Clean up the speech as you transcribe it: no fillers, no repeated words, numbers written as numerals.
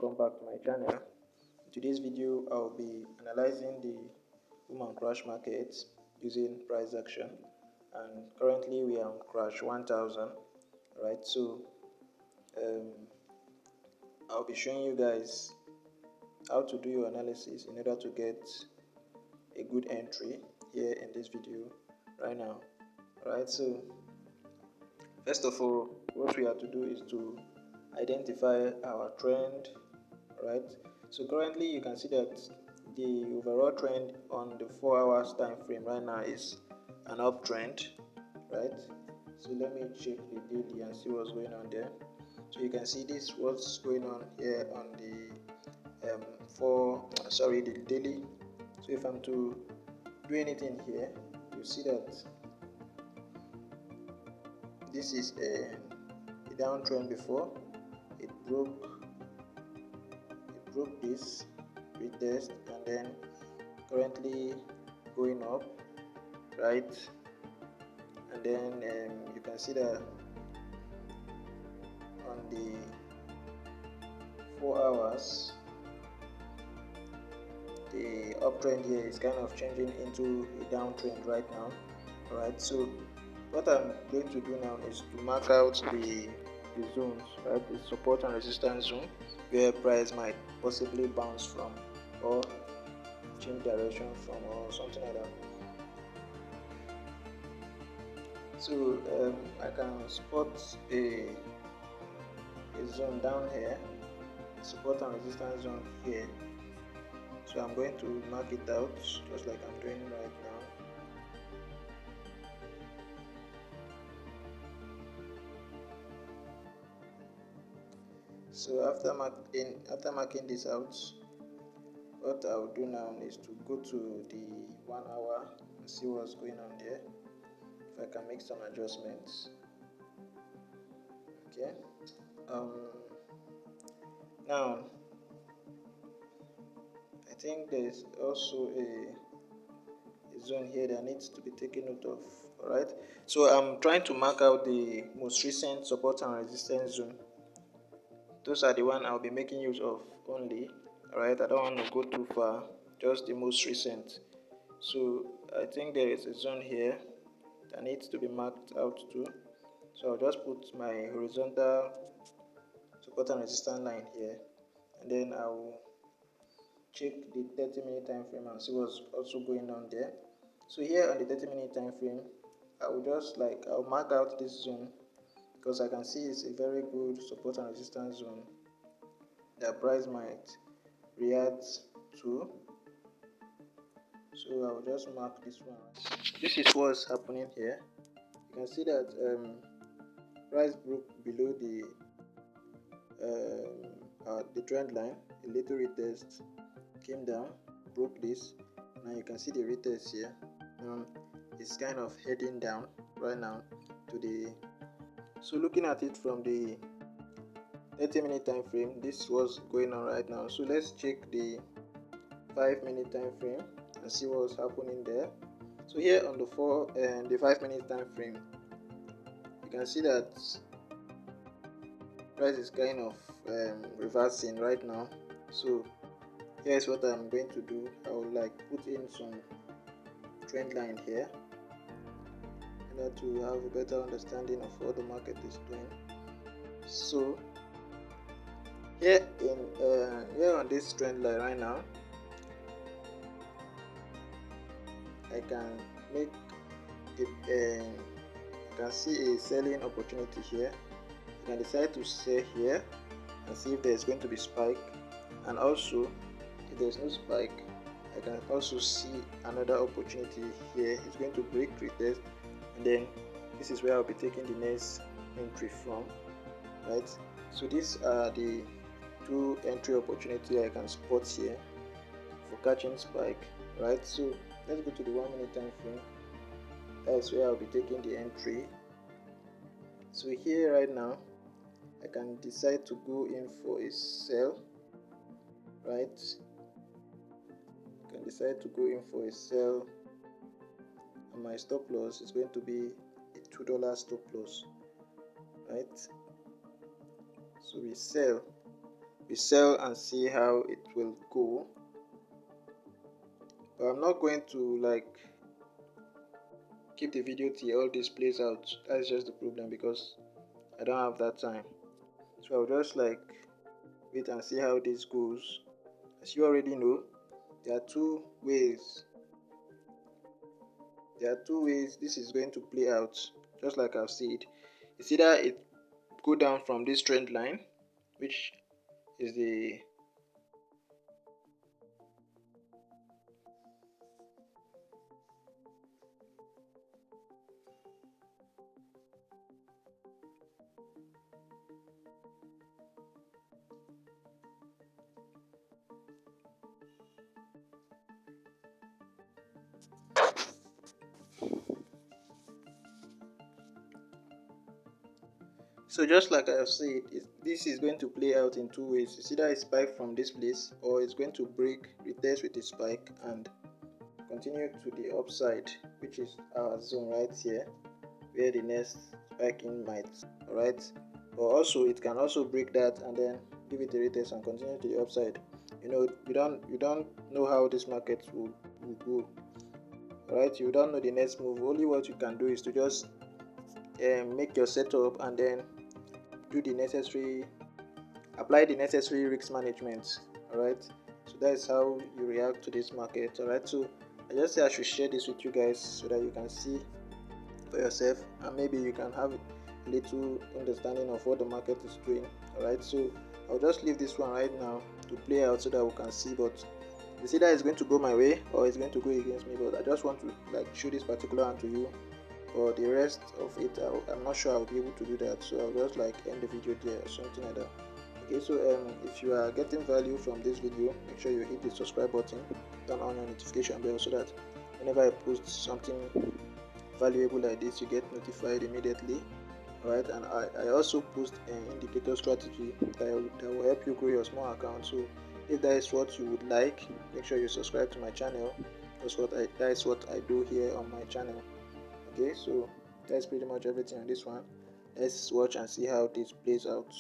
welcome back to my channel. In today's video I'll be analyzing the boom and crash market using price action, and currently we are on crash 1000. Right, so I'll be showing you guys how to do your analysis in order to get a good entry here in this video right now. Alright, so first of all, what we have to do is to identify our trend. Right, so currently you can see that the overall trend on the 4 hours time frame right now is an uptrend. Right, so let me check the daily and see what's going on there. So you can see this what's going on here on the the daily. So if I'm to do anything here, you see that this is a downtrend before it broke this retest, and then currently going up, right? And then you can see that on the 4 hours the uptrend here is kind of changing into a downtrend right now. Alright, so what I'm going to do now is to mark out the zones, right? The support and resistance zone where price might possibly bounce from or change direction from or something like that. So I can spot a zone down here, support and resistance zone here. So I'm going to mark it out just like I'm doing right now. So after marking this out, what I'll do now is to go to the 1 hour and see what's going on there, if I can make some adjustments. Okay, now I think there is also a zone here that needs to be taken note of. Alright, so I'm trying to mark out the most recent support and resistance zone. Those are the one I'll be making use of only. Alright, I don't want to go too far, just the most recent. So I think there is a zone here that needs to be marked out too. So I'll just put my horizontal support and resistance line here, and then I'll check the 30-minute time frame and see what's also going on there. So here on the 30-minute time frame, I'll mark out this zone because I can see it's a very good support and resistance zone that price might react to. So I'll just mark this one. This is what's happening here. You can see that price broke below the trend line, a little retest, came down, broke this. Now you can see the retest here. It's kind of heading down right now to the. So looking at it from the 30-minute time frame, this was going on right now. So let's check the 5-minute time frame and see what's happening there. So here on the 5-minute time frame, you can see that price is kind of reversing right now. So here's what I'm going to do. I will put in some trend line here in order to have a better understanding of what the market is doing. So here on this trend line right now, I can make you can see a selling opportunity here. You can decide to sell here and see if there's going to be spike, and also if there's no spike, I can also see another opportunity here. It's going to break retest, and then this is where I'll be taking the next entry from. Right, so these are the two entry opportunity I can spot here for catching spike. Right, so let's go to the 1-minute time frame. That's where I'll be taking the entry. So here right now, I can decide to go in for a sell. Right, I can decide to go in for a sell, and my stop loss is going to be a $2 stop loss. Right, so we sell we sell and see how it will go. But I'm not going to like keep the video till all this plays out. That's just the problem, because I don't have that time. So I'll just like wait and see how this goes. As you already know, there are two ways. This is going to play out, just like I've said. It's either it go down from this trend line, which is the so just like I have said, this is going to play out in two ways. It's either a spike from this place, or it's going to break, retest with a spike, and continue to the upside, which is our zone right here, where the next spiking might. Alright, but also it can also break that and then give it a retest and continue to the upside. You don't know how this market will go. Alright, you don't know the next move. Only what you can do is to just make your setup and then do the necessary, apply the necessary risk management. Alright, so that is how you react to this market. Alright, so I just say I should share this with you guys so that you can see for yourself, and maybe you can have a little understanding of what the market is doing. Alright, so I'll just leave this one right now to play out so that we can see. But it's either it's going to go my way or it's going to go against me, but I just want to like show this particular one to you. For the rest of it, I'm not sure I'll be able to do that, so I'll just like end the video there or something like that. Okay, so if you are getting value from this video, make sure you hit the subscribe button, turn on your notification bell so that whenever I post something valuable like this, you get notified immediately. Alright, and I also post an indicator strategy that will help you grow your small account. So if that is what you would like, make sure you subscribe to my channel. That is what I do here on my channel. Okay, so that's pretty much everything on this one. Let's watch and see how this plays out.